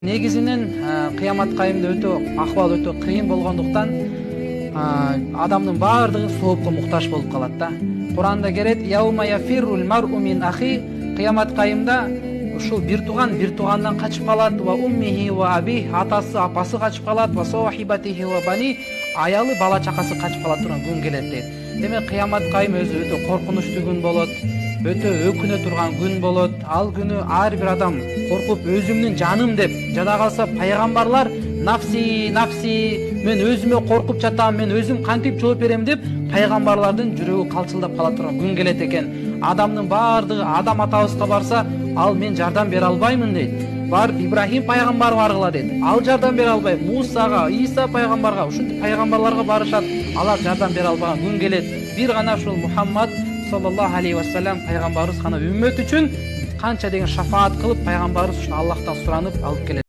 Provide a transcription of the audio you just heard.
Негизинен кыямат кайымда акыбал өтө кыйын болгондуктан адамдын баардыгы соопко муктаж болуп калат да. Куранда келет: "Яума яфиррул мар'у мин ахи", кыямат кайымда ушул бир туугандан качып калат, ва уммихи ва аби, атасы, апасы качып калат, ва сохибатихи ва бани, аялы, бала чакасы качып кала турган күн келет дейт. Демек кыямат кайым өзү өтө коркунучтуу күн болот, өтө өкүнө турган күн болот. Ал күнү ар бир адам коркуп өзүмдүн жаным деп, жада калса пайгамбарлар нафси нафси, мен өзүмө коркуп жатам, мен өзүм кантип жооп берем деп пайгамбарлардын жүрөгү калчылдап кала турган күн келет экен. Адамдын баардыгы Адам атабызга барса, ал мен жардам бере албаймын дейт. Барып Ибрахим пайгамбарга баргыла дейт. Ал жардам бере албайт. Мусага, Иса пайгамбарга, ушинтип пайгамбарларга барышат. Алар жардам бере албаган күн келет. Бир гана ушул Мухаммад саллаллаху алейхи ва саллям пайгамбарыбыз гана үммөт үчүн канча деген шафаат кылып, пайгамбарыбыз ушул Аллахтан суранып алып келет.